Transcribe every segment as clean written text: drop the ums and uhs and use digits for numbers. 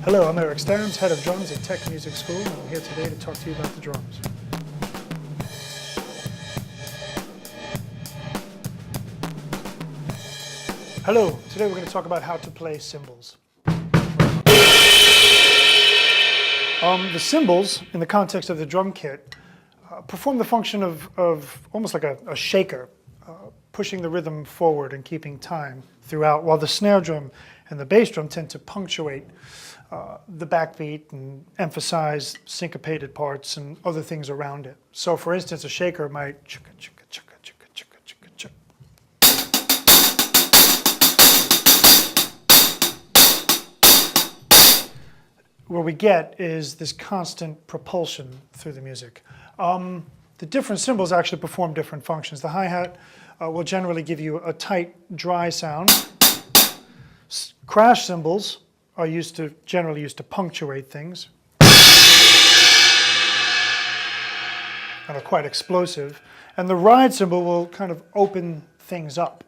Hello, I'm Eric Starnes, head of drums at Tech Music School, and I'm here today to talk to you about the drums. Hello, today we're going to talk about how to play cymbals. The cymbals, in the context of the drum kit, perform the function of almost like a shaker, pushing the rhythm forward and keeping time throughout, while the snare drum and the bass drum tend to punctuate the backbeat and emphasize syncopated parts and other things around it. So for instance, a shaker might chugga chugga chugga chugga chugga chugga chugga. What we get is this constant propulsion through the music. The different cymbals actually perform different functions. The hi-hat will generally give you a tight, dry sound. Crash cymbals are generally used to punctuate things and are quite explosive. And the ride cymbal will kind of open things up.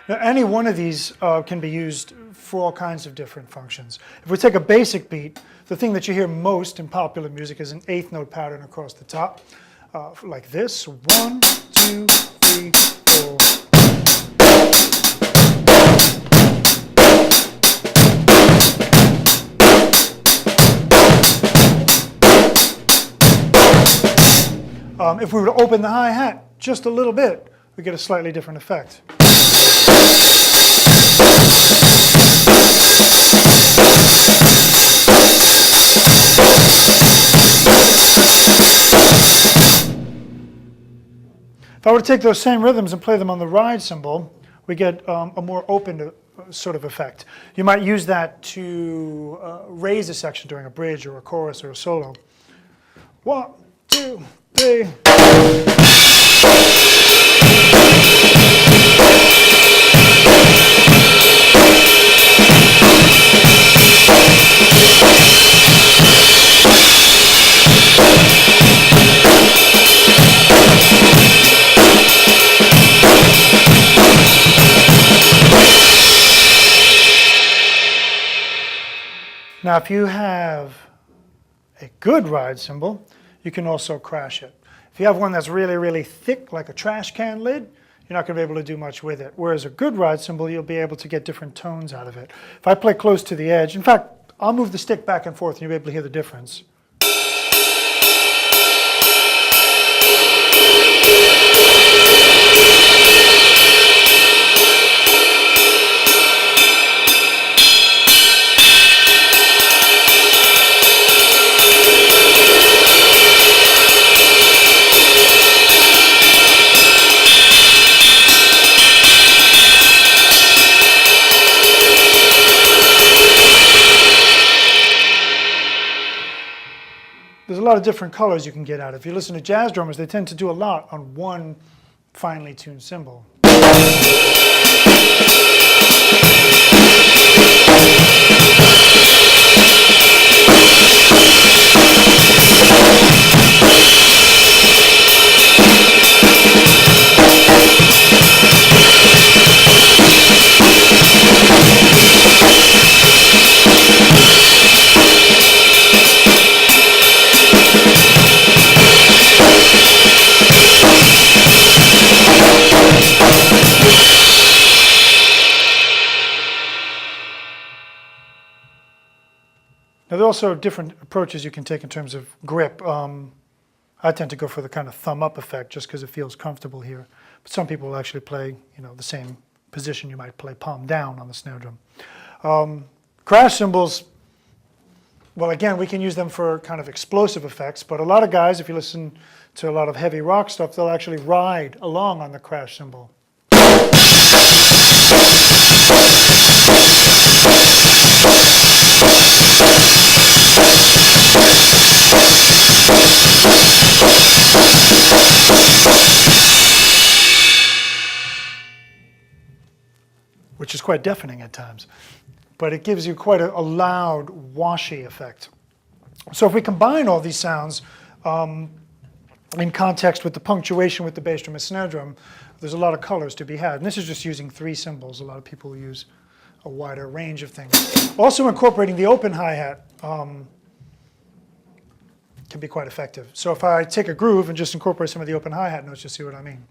Now, any one of these can be used for all kinds of different functions. If we take a basic beat, the thing that you hear most in popular music is an eighth note pattern across the top, like this: 1, 2, 3, 4. If we were to open the hi-hat just a little bit, we get a slightly different effect. If I were to take those same rhythms and play them on the ride cymbal, we get a more open sort of effect. You might use that to raise a section during a bridge or a chorus or a solo. 1, 2, 3. Now, if you have a good ride cymbal, you can also crash it. If you have one that's really, really thick, like a trash can lid, you're not going to be able to do much with it. Whereas a good ride cymbal, you'll be able to get different tones out of it. If I play close to the edge, in fact, I'll move the stick back and forth and you'll be able to hear the difference. There's a lot of different colors you can get out of it. If you listen to jazz drummers, they tend to do a lot on one finely tuned cymbal. Now, there are also different approaches you can take in terms of grip. I tend to go for the kind of thumb up effect just because it feels comfortable here. But some people will actually play, the same position you might play palm down on the snare drum. Crash cymbals, well, again, we can use them for kind of explosive effects, but a lot of guys, if you listen to a lot of heavy rock stuff, they'll actually ride along on the crash cymbal. Which is quite deafening at times, but it gives you quite a loud, washy effect. So if we combine all these sounds, in context with the punctuation with the bass drum and snare drum, there's a lot of colors to be had. And this is just using 3 cymbals. A lot of people use a wider range of things. Also incorporating the open hi-hat can be quite effective. So if I take a groove and just incorporate some of the open hi-hat notes, you'll see what I mean.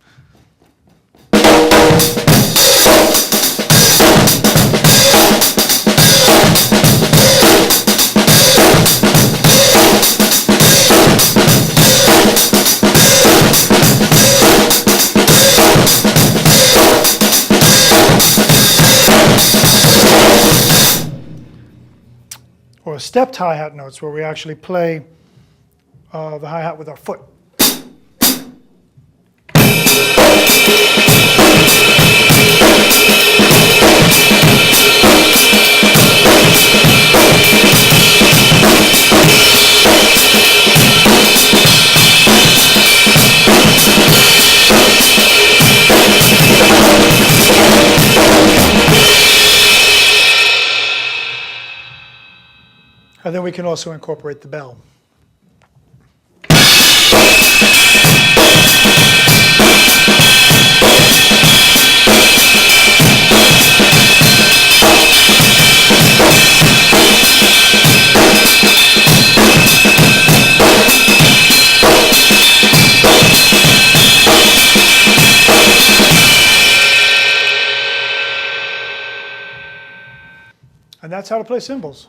Or stepped hi-hat notes where we actually play the hi-hat with our foot. And then we can also incorporate the bell. And that's how to play cymbals.